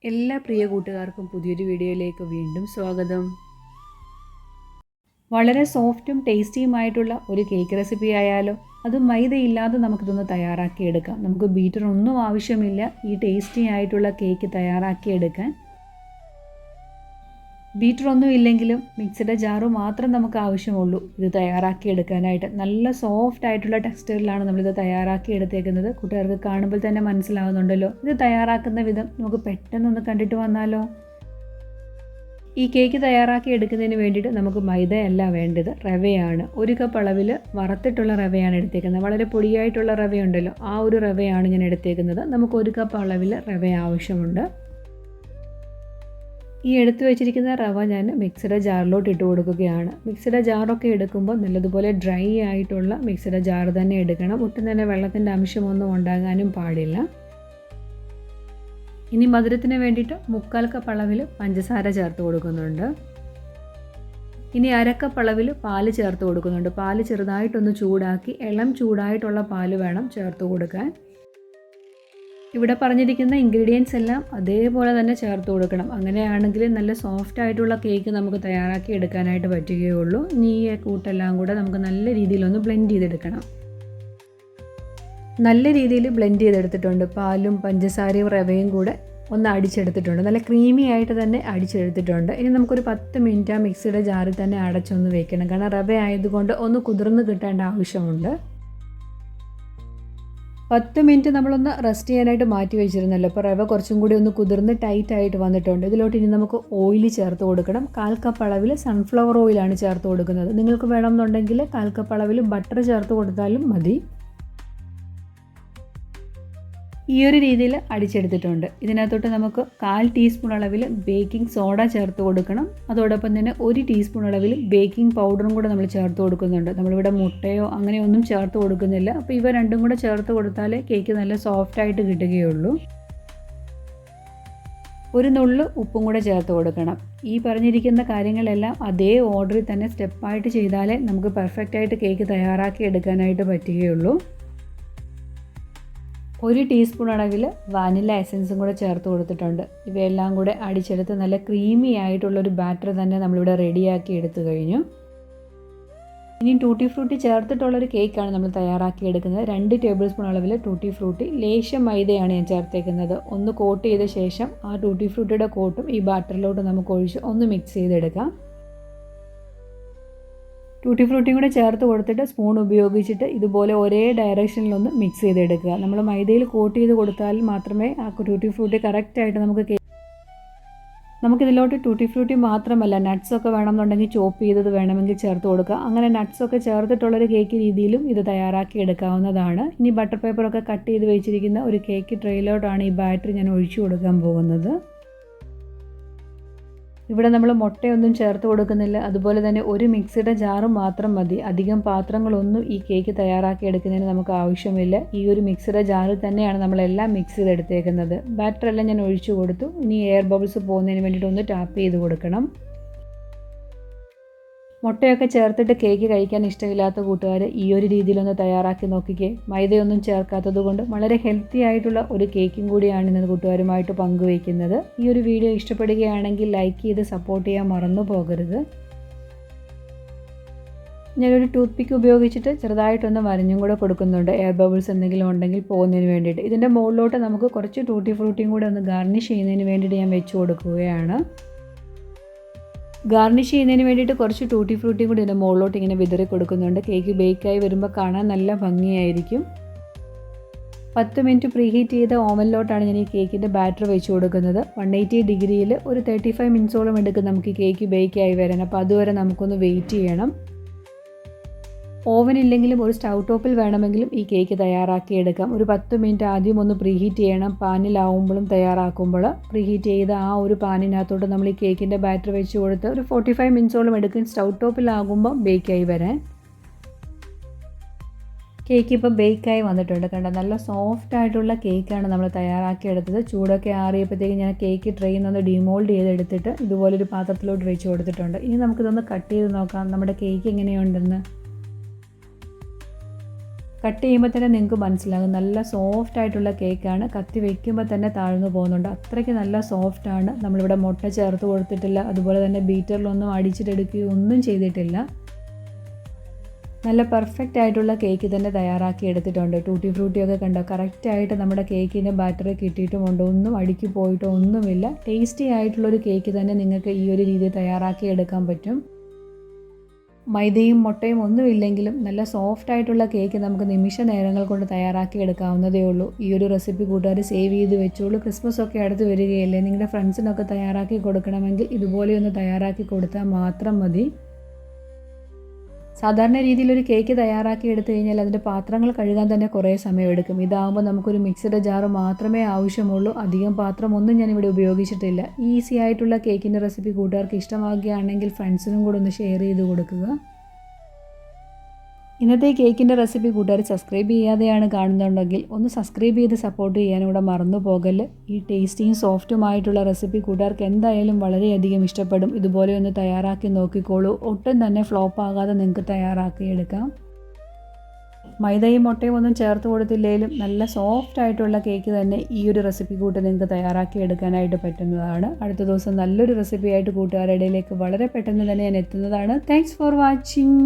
എല്ലാ പ്രിയ കൂട്ടുകാർക്കും പുതിയൊരു വീഡിയോയിലേക്ക് വീണ്ടും സ്വാഗതം. വളരെ സോഫ്റ്റും ടേസ്റ്റിയുമായിട്ടുള്ള ഒരു കേക്ക് റെസിപ്പി ആയാലോ. അത് മൈദയില്ലാതെ നമുക്കിതൊന്ന് തയ്യാറാക്കിയെടുക്കാം. നമുക്ക് ബീറ്റർ ഒന്നും ആവശ്യമില്ല ഈ ടേസ്റ്റി ആയിട്ടുള്ള കേക്ക് തയ്യാറാക്കിയെടുക്കാൻ. ബീറ്ററൊന്നും ഇല്ലെങ്കിലും മിക്സിയുടെ ജാറ് മാത്രം നമുക്ക് ആവശ്യമുള്ളൂ ഇത് തയ്യാറാക്കിയെടുക്കാനായിട്ട്. നല്ല സോഫ്റ്റ് ആയിട്ടുള്ള ടെക്സ്ചറിലാണ് നമ്മളിത് തയ്യാറാക്കിയെടുത്തേക്കുന്നത്. കൂട്ടുകാർക്ക് കാണുമ്പോൾ തന്നെ മനസ്സിലാവുന്നുണ്ടല്ലോ. ഇത് തയ്യാറാക്കുന്ന വിധം നമുക്ക് പെട്ടെന്നൊന്ന് കണ്ടിട്ട് വന്നാലോ. ഈ കേക്ക് തയ്യാറാക്കി എടുക്കുന്നതിന് വേണ്ടിയിട്ട് നമുക്ക് മൈദയല്ല വേണ്ടത്, റവയാണ്. 1 കപ്പ് അളവിൽ വറുത്തിട്ടുള്ള റവയാണ് എടുത്തേക്കുന്നത്. വളരെ പൊടിയായിട്ടുള്ള റവയുണ്ടല്ലോ, ആ ഒരു റവയാണ് ഞാൻ എടുത്തേക്കുന്നത്. നമുക്ക് 1 കപ്പ് അളവിൽ റവ ആവശ്യമുണ്ട്. ഈ എടുത്തു വെച്ചിരിക്കുന്ന റവ ഞാൻ മിക്സിയുടെ ജാറിലോട്ട് ഇട്ട് കൊടുക്കുകയാണ്. മിക്സിയുടെ ജാറൊക്കെ എടുക്കുമ്പോൾ നല്ലതുപോലെ ഡ്രൈ ആയിട്ടുള്ള മിക്സിയുടെ ജാർ തന്നെ എടുക്കണം. ഒട്ടും തന്നെ വെള്ളത്തിൻ്റെ അംശമൊന്നും ഉണ്ടാകാനും പാടില്ല. ഇനി മധുരത്തിന് വേണ്ടിയിട്ട് 1/4 കപ്പ് അളവിൽ പഞ്ചസാര ചേർത്ത് കൊടുക്കുന്നുണ്ട്. ഇനി 1/2 കപ്പ് അളവിൽ പാല് ചേർത്ത് കൊടുക്കുന്നുണ്ട്. പാല് ചെറുതായിട്ടൊന്ന് ചൂടാക്കി, ഇളം ചൂടായിട്ടുള്ള പാല് വേണം ചേർത്ത് കൊടുക്കാൻ. ഇവിടെ പറഞ്ഞിരിക്കുന്ന ഇൻഗ്രീഡിയൻസ് എല്ലാം അതേപോലെ തന്നെ ചേർത്ത് കൊടുക്കണം. അങ്ങനെയാണെങ്കിൽ നല്ല സോഫ്റ്റ് ആയിട്ടുള്ള കേക്ക് നമുക്ക് തയ്യാറാക്കി എടുക്കാനായിട്ട് പറ്റുകയുള്ളൂ. ഇനി ഈ കൂട്ടെല്ലാം കൂടെ നമുക്ക് നല്ല രീതിയിലൊന്ന് ബ്ലെൻഡ് ചെയ്തെടുക്കണം. നല്ല രീതിയിൽ ബ്ലെൻഡ് ചെയ്തെടുത്തിട്ടുണ്ട്. പാലും പഞ്ചസാരയും റവയും കൂടെ ഒന്ന് അടിച്ചെടുത്തിട്ടുണ്ട്. നല്ല ക്രീമി ആയിട്ട് തന്നെ അടിച്ചെടുത്തിട്ടുണ്ട്. ഇനി നമുക്കൊരു 10 മിനിറ്റ് ആ മിക്സിയുടെ ജാറിൽ തന്നെ അടച്ചൊന്ന് വെക്കണം. കാരണം റവ ആയതുകൊണ്ട് ഒന്ന് കുതിർന്ന് കിട്ടേണ്ട ആവശ്യമുണ്ട്. 10 മിനിറ്റ് നമ്മളൊന്ന് റെസ്റ്റ് ചെയ്യാനായിട്ട് മാറ്റി വെച്ചിരുന്നല്ലോ. അപ്പോൾ റവ കുറച്ചും കൂടി ഒന്ന് കുതിർന്ന് ടൈറ്റ് ആയിട്ട് വന്നിട്ടുണ്ട്. ഇതിലോട്ട് ഇനി നമുക്ക് ഓയിൽ ചേർത്ത് കൊടുക്കണം. 1/4 കപ്പ് അളവിൽ സൺഫ്ലവർ ഓയിലാണ് ചേർത്ത് കൊടുക്കുന്നത്. നിങ്ങൾക്ക് വേണമെന്നുണ്ടെങ്കിൽ 1/4 കപ്പ് അളവിൽ ബട്ടർ ചേർത്ത് കൊടുത്താലും മതി. ഈ ഒരു രീതിയിൽ അടിച്ചെടുത്തിട്ടുണ്ട്. ഇതിനകത്തോട്ട് നമുക്ക് 1/4 ടീസ്പൂൺ അളവിൽ ബേക്കിംഗ് സോഡ ചേർത്ത് കൊടുക്കണം. അതോടൊപ്പം തന്നെ 1 ടീസ്പൂൺ അളവിൽ ബേക്കിംഗ് പൗഡറും കൂടെ നമ്മൾ ചേർത്ത് കൊടുക്കുന്നുണ്ട്. നമ്മളിവിടെ മുട്ടയോ അങ്ങനെയൊന്നും ചേർത്ത് കൊടുക്കുന്നില്ല. അപ്പോൾ ഇവ രണ്ടും കൂടെ ചേർത്ത് കൊടുത്താലേ കേക്ക് നല്ല സോഫ്റ്റായിട്ട് കിട്ടുകയുള്ളൂ. ഒരു നുള്ളു ഉപ്പും കൂടെ ചേർത്ത് കൊടുക്കണം. ഈ പറഞ്ഞിരിക്കുന്ന കാര്യങ്ങളെല്ലാം അതേ ഓർഡറിൽ തന്നെ സ്റ്റെപ്പായിട്ട് ചെയ്താലേ നമുക്ക് പെർഫെക്റ്റായിട്ട് കേക്ക് തയ്യാറാക്കി എടുക്കാനായിട്ട് പറ്റുകയുള്ളൂ. 1 ടീസ്പൂൺ അളവിൽ വാനില എസൻസും കൂടെ ചേർത്ത് കൊടുത്തിട്ടുണ്ട്. ഇവയെല്ലാം കൂടെ അടിച്ചെടുത്ത് നല്ല ക്രീമി ആയിട്ടുള്ളൊരു ബാറ്റർ തന്നെ നമ്മളിവിടെ റെഡിയാക്കി എടുത്തു കഴിഞ്ഞു. ഇനി ടൂട്ടി ഫ്രൂട്ടി ചേർത്തിട്ടുള്ളൊരു കേക്കാണ് നമ്മൾ തയ്യാറാക്കി എടുക്കുന്നത്. 2 ടേബിൾ സ്പൂൺ അളവിൽ ടൂട്ടി ഫ്രൂട്ടി, ലേശം മൈദയാണ് ഞാൻ ചേർത്തേക്കുന്നത്. ഒന്ന് കോട്ട് ചെയ്ത ശേഷം ആ ടൂട്ടി ഫ്രൂട്ടിയുടെ കോട്ടും ഈ ബാറ്ററിലോട്ട് നമുക്ക് ഒഴിച്ച് ഒന്ന് മിക്സ് ചെയ്തെടുക്കാം. ടൂട്ടി ഫ്രൂട്ടിയും കൂടെ ചേർത്ത് കൊടുത്തിട്ട് സ്പൂൺ ഉപയോഗിച്ചിട്ട് ഇതുപോലെ ഒരേ ഡയറക്ഷനിലൊന്ന് മിക്സ് ചെയ്തെടുക്കുക. നമ്മൾ മൈദയിൽ കോട്ട് ചെയ്ത് കൊടുത്താൽ മാത്രമേ ആ ടൂട്ടി ഫ്രൂട്ടി കറക്റ്റായിട്ട് നമുക്കിതിലോട്ട് ടൂട്ടി ഫ്രൂട്ടി മാത്രമല്ല നട്ട്സൊക്കെ വേണമെന്നുണ്ടെങ്കിൽ ചോപ്പ് ചെയ്തത് വേണമെങ്കിൽ ചേർത്ത് കൊടുക്കുക. അങ്ങനെ നട്ട്സൊക്കെ ചേർത്തിട്ടുള്ളൊരു കേക്ക് രീതിയിലും ഇത് തയ്യാറാക്കി എടുക്കാവുന്നതാണ്. ഇനി ബട്ടർ പേപ്പറൊക്കെ കട്ട് ചെയ്ത് വെച്ചിരിക്കുന്ന ഒരു കേക്ക് ട്രേയിലോട്ടാണ് ഈ ബാറ്ററി ഞാൻ ഒഴിച്ചു കൊടുക്കാൻ പോകുന്നത്. ഇവിടെ നമ്മൾ മുട്ടയൊന്നും ചേർത്ത് കൊടുക്കുന്നില്ല. അതുപോലെ തന്നെ ഒരു മിക്സിയുടെ ജാറ് മാത്രം മതി. അധികം പാത്രങ്ങളൊന്നും ഈ കേക്ക് തയ്യാറാക്കി എടുക്കുന്നതിന് നമുക്ക് ആവശ്യമില്ല. ഈ ഒരു മിക്സിയുടെ ജാറിൽ തന്നെയാണ് നമ്മളെല്ലാം മിക്സ് ചെയ്തെടുത്തേക്കുന്നത്. ബാറ്ററെല്ലാം ഞാൻ ഒഴിച്ചു കൊടുത്തു. ഇനി എയർ ബബിൾസ് പോകുന്നതിന് വേണ്ടിയിട്ട് ഒന്ന് ടാപ്പ് ചെയ്ത് കൊടുക്കണം. മുട്ടയൊക്കെ ചേർത്തിട്ട് കേക്ക് കഴിക്കാൻ ഇഷ്ടമില്ലാത്ത കൂട്ടുകാർ ഈ ഒരു രീതിയിലൊന്ന് തയ്യാറാക്കി നോക്കിക്കേ. മൈദയൊന്നും ചേർക്കാത്തത് കൊണ്ട് വളരെ ഹെൽത്തി ആയിട്ടുള്ള ഒരു കേക്കും കൂടിയാണ് ഇന്ന് കൂട്ടുകാരുമായിട്ട് പങ്കുവയ്ക്കുന്നത്. ഈ ഒരു വീഡിയോ ഇഷ്ടപ്പെടുകയാണെങ്കിൽ ലൈക്ക് ചെയ്ത് സപ്പോർട്ട് ചെയ്യാൻ മറന്നു പോകരുത്. ഞാനൊരു ടൂത്ത് പിക്ക് ഉപയോഗിച്ചിട്ട് ചെറുതായിട്ടൊന്ന് വരഞ്ഞും കൂടെ കൊടുക്കുന്നുണ്ട്. എയർ ബബിൾസ് എന്തെങ്കിലും ഉണ്ടെങ്കിൽ പോകുന്നതിന് വേണ്ടിയിട്ട്. ഇതിൻ്റെ മുകളിലോട്ട് നമുക്ക് കുറച്ച് ടൂട്ടി ഫ്രൂട്ടിയും കൂടെ ഒന്ന് ഗാർണിഷ് ചെയ്യുന്നതിന് വേണ്ടിയിട്ട് ഞാൻ വെച്ച് കൊടുക്കുകയാണ്. ഗാർണിഷ് ചെയ്യുന്നതിന് വേണ്ടിയിട്ട് കുറച്ച് ടൂട്ടി ഫ്രൂട്ടിയും കൂടി ഇതിൻ്റെ മുകളിലോട്ട് ഇങ്ങനെ വിതറി കൊടുക്കുന്നുണ്ട്. കേക്ക് ബേക്കായി വരുമ്പോൾ കാണാൻ നല്ല ഭംഗിയായിരിക്കും. 10 മിനിറ്റ് പ്രീഹീറ്റ് ചെയ്ത ഓവനിലോട്ടാണ് ഞാൻ ഈ കേക്കിൻ്റെ ബാറ്റർ വെച്ച് കൊടുക്കുന്നത്. 180 ഡിഗ്രിയിൽ ഒരു 35 മിനിറ്റ്സോളം എടുക്കും നമുക്ക് ഈ കേക്ക് ബേക്കായി വരാൻ. അപ്പോൾ അതുവരെ നമുക്കൊന്ന് വെയിറ്റ് ചെയ്യണം. ഓവൻ ഇല്ലെങ്കിലും ഒരു സ്റ്റൗ ടോപ്പിൽ വേണമെങ്കിലും ഈ കേക്ക് തയ്യാറാക്കിയെടുക്കാം. ഒരു 10 മിനിറ്റ് ആദ്യം ഒന്ന് പ്രീഹീറ്റ് ചെയ്യണം. പാനിലാവുമ്പോഴും തയ്യാറാക്കുമ്പോൾ പ്രീഹീറ്റ് ചെയ്ത ആ ഒരു പാനിനകത്തോട്ട് നമ്മൾ ഈ കേക്കിൻ്റെ ബാറ്റർ വെച്ച് കൊടുത്ത് ഒരു 45 മിനിറ്റ്സോളം എടുക്കും സ്റ്റൗ ടോപ്പിലാകുമ്പോൾ ബേക്കായി വരാൻ. കേക്ക് ഇപ്പോൾ ബേക്കായി വന്നിട്ടുണ്ട്. കണ്ടോ, നല്ല സോഫ്റ്റ് ആയിട്ടുള്ള കേക്കാണ് നമ്മൾ തയ്യാറാക്കിയെടുത്തത്. ചൂടൊക്കെ ആറിയപ്പോഴത്തേക്കും ഞാൻ കേക്ക് ട്രെയിൽ നിന്ന് ഡിമോൾഡ് ചെയ്തെടുത്തിട്ട് ഇതുപോലൊരു പാത്രത്തിലോട്ട് വെച്ച് കൊടുത്തിട്ടുണ്ട്. ഇനി നമുക്കിതൊന്ന് കട്ട് ചെയ്ത് നോക്കാം നമ്മുടെ കേക്ക് എങ്ങനെയുണ്ടെന്ന്. കട്ട് ചെയ്യുമ്പോൾ തന്നെ നിങ്ങൾക്ക് മനസ്സിലാകും നല്ല സോഫ്റ്റ് ആയിട്ടുള്ള കേക്കാണ്. കത്തി വയ്ക്കുമ്പോൾ തന്നെ താഴ്ന്നു പോകുന്നുണ്ട്, അത്രയ്ക്ക് നല്ല സോഫ്റ്റാണ്. നമ്മളിവിടെ മുട്ട ചേർത്ത് കൊടുത്തിട്ടില്ല, അതുപോലെ തന്നെ ബീറ്ററിലൊന്നും അടിച്ചിട്ടെടുക്കുകയോ ഒന്നും ചെയ്തിട്ടില്ല. നല്ല പെർഫെക്റ്റ് ആയിട്ടുള്ള കേക്ക് തന്നെ തയ്യാറാക്കി എടുത്തിട്ടുണ്ട്. ടൂട്ടി ഫ്രൂട്ടിയൊക്കെ കണ്ടോ, കറക്റ്റായിട്ട് നമ്മുടെ കേക്കിൻ്റെ ബാറ്ററി കിട്ടിയിട്ടുമുണ്ട്, ഒന്നും അടുക്കി പോയിട്ടോ ഒന്നുമില്ല. ടേസ്റ്റി ആയിട്ടുള്ളൊരു കേക്ക് തന്നെ നിങ്ങൾക്ക് ഈ ഒരു രീതിയിൽ തയ്യാറാക്കി എടുക്കാൻ പറ്റും. മൈദയും മുട്ടയും ഒന്നുമില്ലെങ്കിലും നല്ല സോഫ്റ്റ് ആയിട്ടുള്ള കേക്ക് നമുക്ക് നിമിഷ നേരങ്ങൾ കൊണ്ട് തയ്യാറാക്കി എടുക്കാവുന്നതേ ഉള്ളൂ. ഈ ഒരു റെസിപ്പി കൂട്ടുകാർ സേവ് ചെയ്ത് വെച്ചോളൂ. ക്രിസ്മസ് ഒക്കെ അടുത്ത് വരികയല്ലേ, നിങ്ങളുടെ ഫ്രണ്ട്സിനൊക്കെ തയ്യാറാക്കി കൊടുക്കണമെങ്കിൽ ഇതുപോലെയൊന്ന് തയ്യാറാക്കി കൊടുത്താൽ മാത്രം മതി. സാധാരണ രീതിയിലൊരു കേക്ക് തയ്യാറാക്കി എടുത്തു കഴിഞ്ഞാൽ അതിൻ്റെ പാത്രങ്ങൾ കഴുകാൻ തന്നെ കുറേ സമയമെടുക്കും. ഇതാകുമ്പോൾ നമുക്കൊരു മിക്സിയുടെ ജാറ് മാത്രമേ ആവശ്യമുള്ളൂ. അധികം പാത്രമൊന്നും ഞാനിവിടെ ഉപയോഗിച്ചിട്ടില്ല. ഈസി ആയിട്ടുള്ള കേക്കിൻ്റെ റെസിപ്പി കൂട്ടുകാർക്ക് ഇഷ്ടമാകുകയാണെങ്കിൽ ഫ്രണ്ട്സിനും കൂടെ ഒന്ന് ഷെയർ ചെയ്ത് കൊടുക്കുക. ഇന്നത്തെ കേക്കിൻ്റെ റെസിപ്പി കൂട്ടുകാർ സബ്സ്ക്രൈബ് ചെയ്യാതെയാണ് കാണുന്നുണ്ടെങ്കിൽ ഒന്ന് സബ്സ്ക്രൈബ് ചെയ്ത് സപ്പോർട്ട് ചെയ്യാനും കൂടെ മറന്നു പോകല്. ഈ ടേസ്റ്റിയും സോഫ്റ്റുമായിട്ടുള്ള റെസിപ്പി കൂട്ടുകാർക്ക് എന്തായാലും വളരെയധികം ഇഷ്ടപ്പെടും. ഇതുപോലെ ഒന്ന് തയ്യാറാക്കി നോക്കിക്കോളൂ, ഒട്ടും തന്നെ ഫ്ലോപ്പ് ആകാതെ നിങ്ങൾക്ക് തയ്യാറാക്കിയെടുക്കാം. മൈദയും മുട്ടയും ഒന്നും ചേർത്ത് കൊടുത്തില്ലെങ്കിലും നല്ല സോഫ്റ്റ് ആയിട്ടുള്ള കേക്ക് തന്നെ ഈ ഒരു റെസിപ്പി കൂട്ട് നിങ്ങൾക്ക് തയ്യാറാക്കി എടുക്കാനായിട്ട് പറ്റുന്നതാണ്. അടുത്ത ദിവസം നല്ലൊരു റെസിപ്പിയായിട്ട് കൂട്ടുകാരുടെ ഇടയിലേക്ക് വളരെ പെട്ടെന്ന് തന്നെ ഞാൻ എത്തുന്നതാണ്. Thanks for watching.